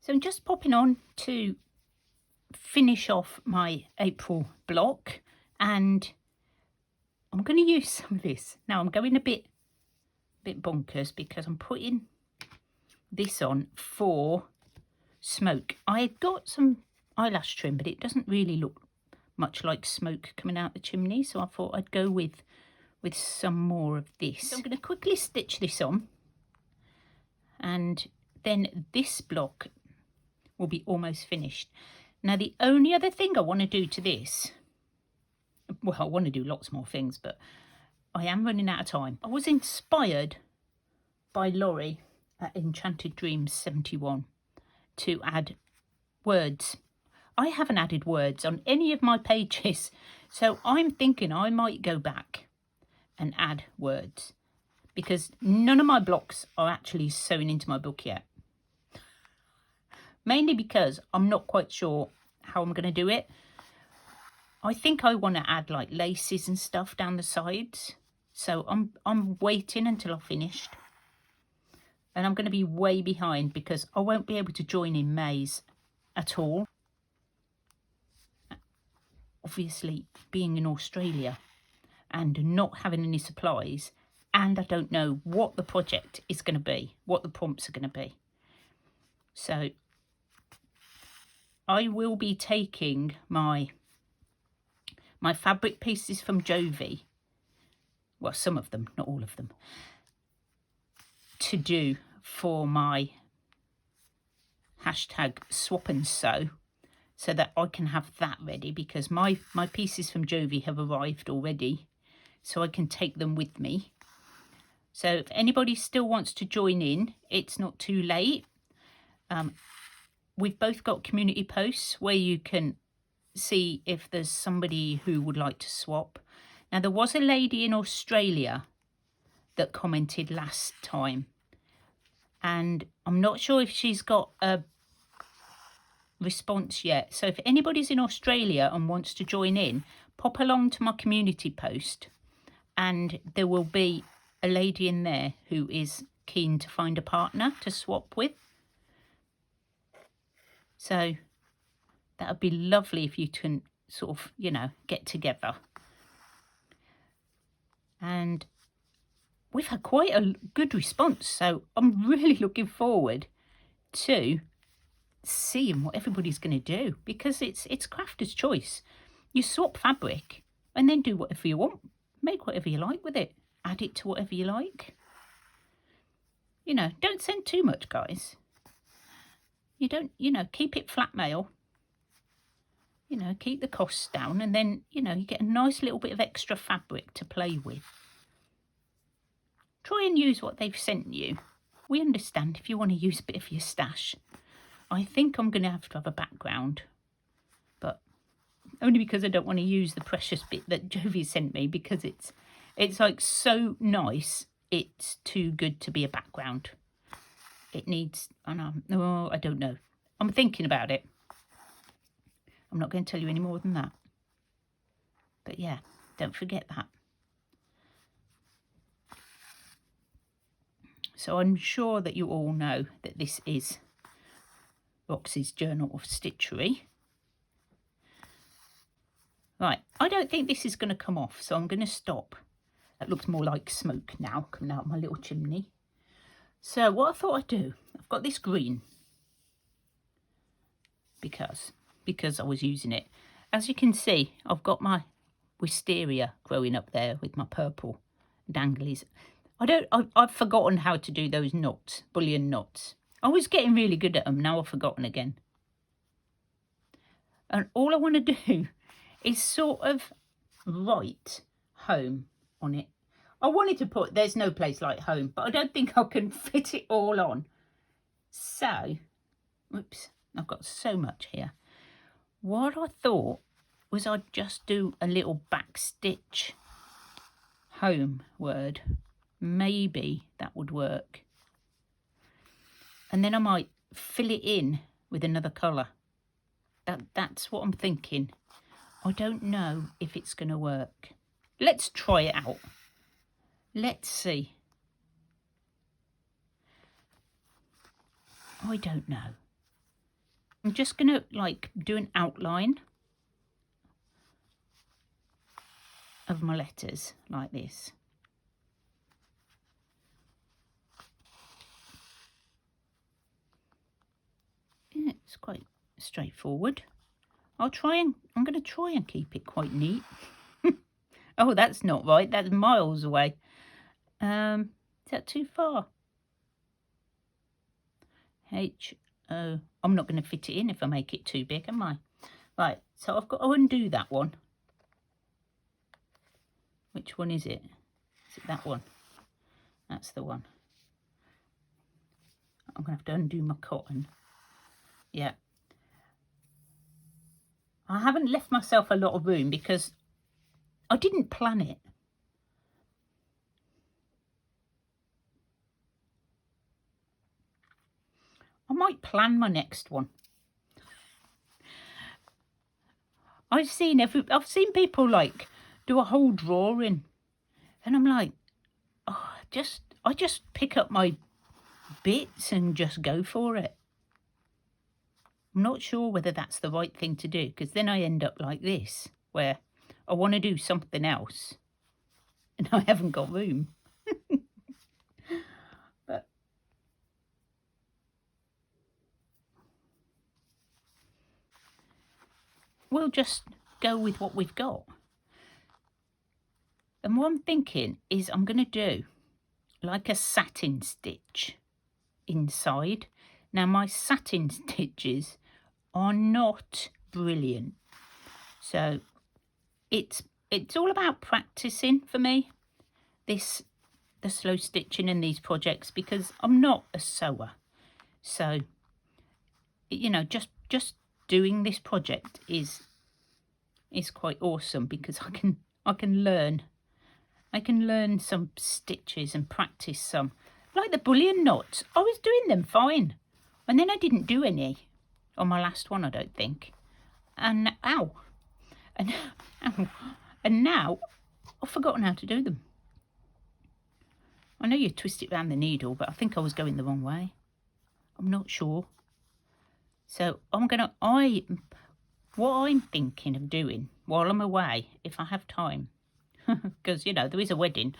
So I'm just popping on to finish off my April block, and I'm going to use some of this. Now I'm going a bit bonkers because I'm putting this on for smoke. I had got some eyelash trim, but it doesn't really look much like smoke coming out the chimney, so I thought I'd go with some more of this. So I'm going to quickly stitch this on, and then this block will be almost finished. Now the only other thing I want to do to this, well, I want to do lots more things, but I am running out of time. I was inspired by Lorie at Enchanted Dreams 71 to add words. I haven't added words on any of my pages, so I'm thinking I might go back and add words, because none of my blocks are actually sewn into my book yet. Mainly because I'm not quite sure how I'm going to do it. I think I want to add like laces and stuff down the sides. So I'm waiting until I've finished. And I'm going to be way behind because I won't be able to join in May's at all. Obviously, being in Australia and not having any supplies, and I don't know what the project is going to be, what the prompts are going to be. So I will be taking my fabric pieces from Jovi, well, some of them, not all of them, to do for my hashtag swap and sew, so that I can have that ready, because my pieces from Jovi have arrived already, so I can take them with me. So if anybody still wants to join in, it's not too late. We've both got community posts where you can see if there's somebody who would like to swap. Now, there was a lady in Australia that commented last time, and I'm not sure if she's got a response yet. So if anybody's in Australia and wants to join in, pop along to my community post, and there will be a lady in there who is keen to find a partner to swap with. So that would be lovely if you can sort of, you know, get together. And we've had quite a good response, so I'm really looking forward to seeing what everybody's going to do, because it's crafter's choice. You swap fabric and then do whatever you want. Make whatever you like with it. Add it to whatever you like. You know, don't send too much, guys. You don't, you know, keep it flat mail. You know, keep the costs down, and then, you know, you get a nice little bit of extra fabric to play with. Try and use what they've sent you. We understand if you want to use a bit of your stash. I think I'm going to have a background, but only because I don't want to use the precious bit that Jovi sent me, because it's like so nice. It's too good to be a background. It needs, I don't know. I'm thinking about it. I'm not going to tell you any more than that. But yeah, don't forget that. So I'm sure that you all know that this is Roxy's Journal of Stitchery. Right, I don't think this is going to come off, so I'm going to stop. That looks more like smoke now coming out of my little chimney. So what I thought I'd do, I've got this green because I was using it. As you can see, I've got my wisteria growing up there with my purple danglies. I've forgotten how to do those knots, bullion knots. I was getting really good at them, now I've forgotten again. And all I want to do is sort of write home on it. I wanted to put there's no place like home, but I don't think I can fit it all on. So, whoops, I've got so much here. What I thought was I'd just do a little back stitch home word. Maybe that would work. And then I might fill it in with another colour. That's what I'm thinking. I don't know if it's going to work. Let's try it out. Let's see. I don't know. I'm just going to like do an outline of my letters like this. Yeah, it's quite straightforward. I'm going to try and keep it quite neat. Oh, that's not right. That's miles away. Is that too far? H-O. I'm not going to fit it in if I make it too big, am I? Right, so I've got to undo that one. Which one is it? Is it that one? That's the one. I'm going to have to undo my cotton. Yeah. I haven't left myself a lot of room because I didn't plan it. I might plan my next one. I've seen people like do a whole drawing, and I'm like, oh, I just pick up my bits and just go for it. I'm not sure whether that's the right thing to do, because then I end up like this, where I want to do something else and I haven't got room. But we'll just go with what we've got. And what I'm thinking is I'm going to do like a satin stitch inside. Now my satin stitches are not brilliant, so it's all about practicing for me, the slow stitching in these projects, because I'm not a sewer. So you know, just doing this project is quite awesome, because I can learn some stitches and practice some. Like the bullion knots, I was doing them fine, and then I didn't do any on my last one, I don't think. And ow, and ow, and now I've forgotten how to do them. I know you twist it around the needle, but I think I was going the wrong way. I'm not sure. So what I'm thinking of doing while I'm away, if I have time, because you know there is a wedding,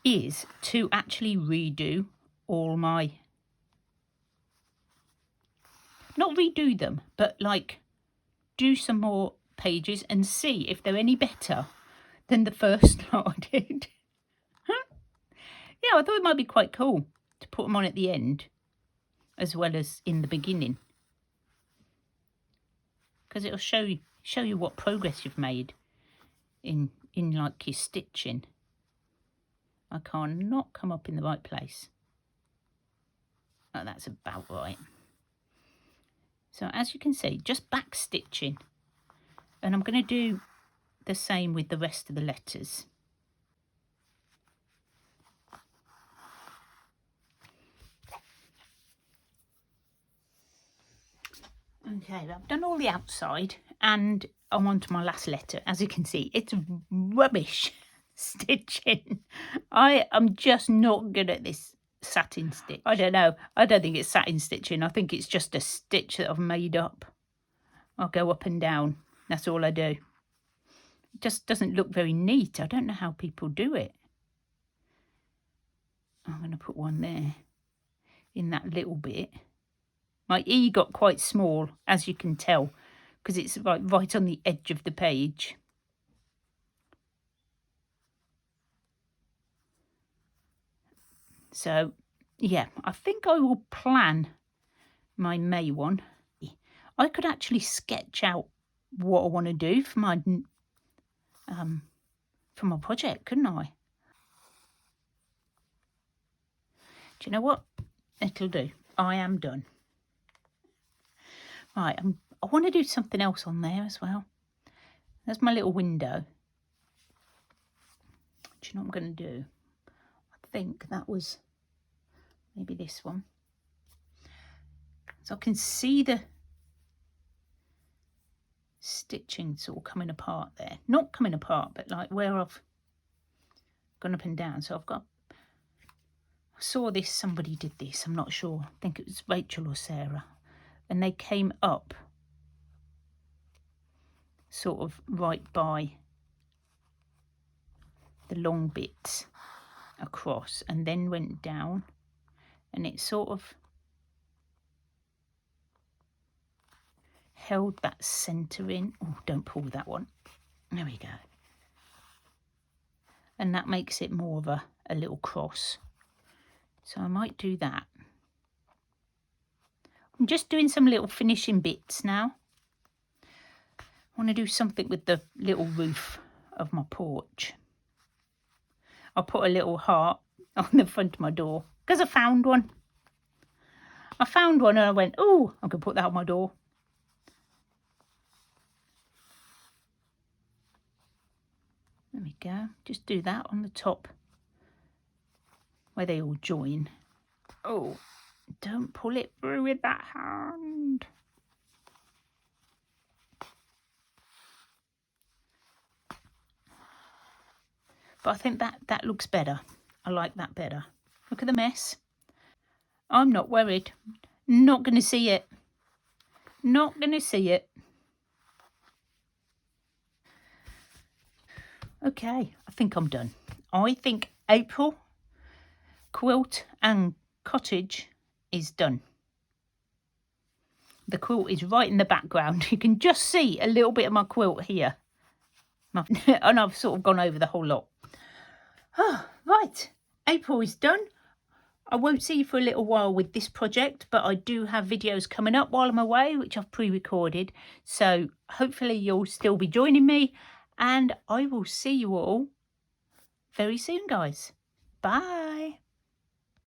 is to actually redo all my, not redo them, but like do some more pages and see if they're any better than the first lot I did. Yeah, I thought it might be quite cool to put them on at the end as well as in the beginning, because it'll show you what progress you've made in like your stitching. I cannot come up in the right place. Oh, that's about right. So as you can see, just back stitching, and I'm going to do the same with the rest of the letters. Okay, I've done all the outside and I'm on to my last letter. As you can see, it's rubbish stitching. I am just not good at this satin stitch. I don't know. I don't think it's satin stitching. I think it's just a stitch that I've made up. I'll go up and down. That's all I do. It just doesn't look very neat. I don't know how people do it. I'm going to put one there in that little bit. My E got quite small, as you can tell, because it's right on the edge of the page. So, yeah, I think I will plan my May one. I could actually sketch out what I want to do for my project, couldn't I? Do you know what? It'll do. I am done. Right, I want to do something else on there as well. That's my little window. Do you know what I'm going to do? I think that was maybe this one. So I can see the stitching sort of coming apart there. Not coming apart, but like where I've gone up and down. So I saw this, somebody did this, I'm not sure. I think it was Rachel or Sarah. and they came up sort of right by the long bits across and then went down, and it sort of held that centre in. Oh, don't pull that one. There we go. And that makes it more of a little cross. So I might do that. I'm just doing some little finishing bits now. I want to do something with the little roof of my porch. I'll put a little heart on the front of my door because I found one. I found one and I went, oh, I can put that on my door. There we go. Just do that on the top where they all join. Oh, don't pull it through with that hand. But I think that looks better. I like that better. Look at the mess. I'm not worried. Not going to see it. Not going to see it. Okay, I think I'm done. I think April quilt and cottage is done. The quilt is right in the background. You can just see a little bit of my quilt here. And I've sort of gone over the whole lot. Oh, right, April is done. I won't see you for a little while with this project, but I do have videos coming up while I'm away, which I've pre-recorded. So hopefully you'll still be joining me, and I will see you all very soon, guys. Bye.